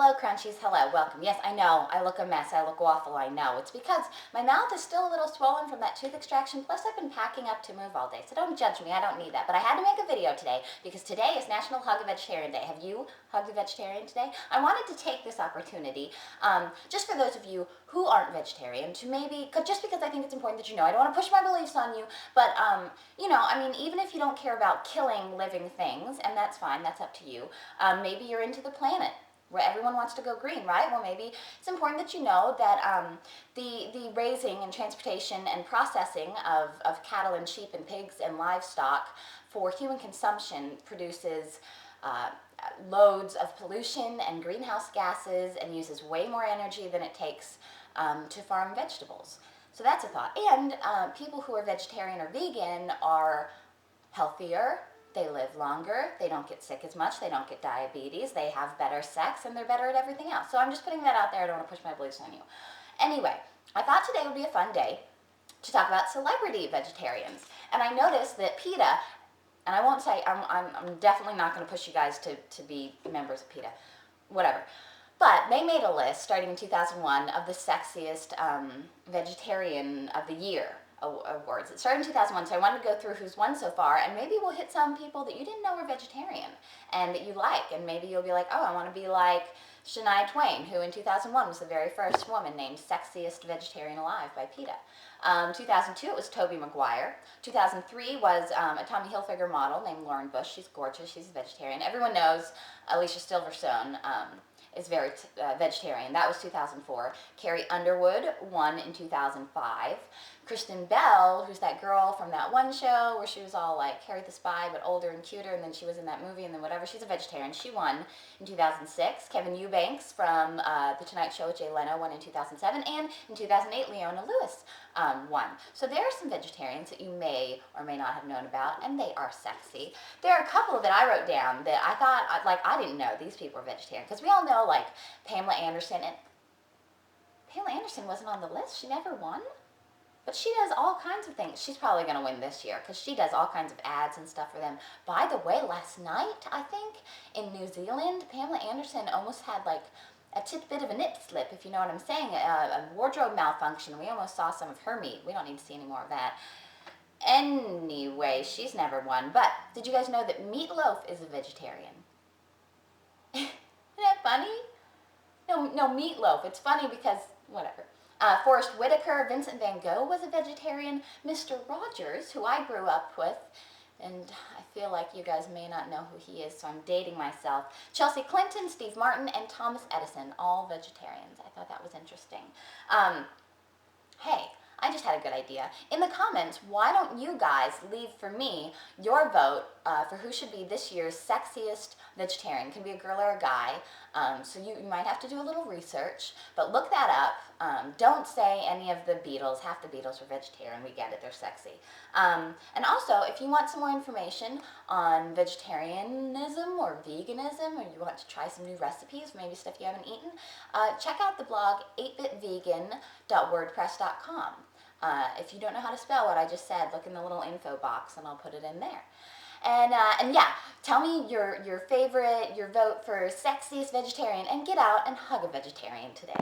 Hello, Crunchies. Hello. Welcome. Yes, I know. I look a mess. I look awful. I know. It's because my mouth is still a little swollen from that tooth extraction. Plus, I've been packing up to move all day. So don't judge me. I don't need that. But I had to make a video today because today is National Hug a Vegetarian Day. Have you hugged a vegetarian today? I wanted to take this opportunity, just for those of you who aren't vegetarian, to maybe, just because I think it's important that you know. I don't want to push my beliefs on you, but, even if you don't care about killing living things, and that's fine, that's up to you, maybe you're into the planet, where everyone wants to go green, right? Well, maybe it's important that you know that the raising and transportation and processing of cattle and sheep and pigs and livestock for human consumption produces loads of pollution and greenhouse gases and uses way more energy than it takes to farm vegetables. So that's a thought. And people who are vegetarian or vegan are healthier, they live longer, they don't get sick as much, they don't get diabetes, they have better sex, and they're better at everything else. So I'm just putting that out there. I don't want to push my beliefs on you. Anyway, I thought today would be a fun day to talk about celebrity vegetarians. And I noticed that PETA, and I won't say, I'm definitely not going to push you guys to be members of PETA, whatever. But they made a list starting in 2001 of the sexiest vegetarian of the year awards. It started in 2001, so I wanted to go through who's won so far, and maybe we'll hit some people that you didn't know were vegetarian and that you like, and maybe you'll be like, oh, I want to be like Shania Twain, who in 2001 was the very first woman named Sexiest Vegetarian Alive by PETA. 2002, it was Tobey Maguire. 2003 was a Tommy Hilfiger model named Lauren Bush. She's gorgeous. She's a vegetarian. Everyone knows Alicia Silverstone is very vegetarian. That was 2004. Carrie Underwood won in 2005. Kristen Bell, who's that girl from that one show where she was all like Harry the Spy, but older and cuter, and then she was in that movie, and then whatever, she's a vegetarian. She won in 2006. Kevin Eubanks from The Tonight Show with Jay Leno won in 2007, and in 2008, Leona Lewis won. So there are some vegetarians that you may or may not have known about, and they are sexy. There are a couple that I wrote down that I thought, I didn't know these people were vegetarian, because we all know, like, Pamela Anderson, and Pamela Anderson wasn't on the list. She never won. But she does all kinds of things. She's probably going to win this year because she does all kinds of ads and stuff for them. By the way, last night, I think, in New Zealand, Pamela Anderson almost had like a tidbit of a nip slip, if you know what I'm saying, a wardrobe malfunction. We almost saw some of her meat. We don't need to see any more of that. Anyway, she's never won. But did you guys know that Meatloaf is a vegetarian? Isn't that funny? No, Meatloaf. It's funny because, whatever. Forrest Whitaker, Vincent Van Gogh was a vegetarian. Mr. Rogers, who I grew up with, and I feel like you guys may not know who he is, so I'm dating myself. Chelsea Clinton, Steve Martin, and Thomas Edison, all vegetarians. I thought that was interesting. Hey, I just had a good idea. In the comments, why don't you guys leave for me your vote for who should be this year's sexiest vegetarian? It can be a girl or a guy, so you might have to do a little research, but look that up. Don't say any of the Beatles. Half the Beatles were vegetarian. We get it. They're sexy. And also, if you want some more information on vegetarianism or veganism, or you want to try some new recipes, maybe stuff you haven't eaten, check out the blog 8bitvegan.wordpress.com. If you don't know how to spell what I just said, look in the little info box and I'll put it in there. And yeah, tell me your favorite, your vote for sexiest vegetarian, and get out and hug a vegetarian today.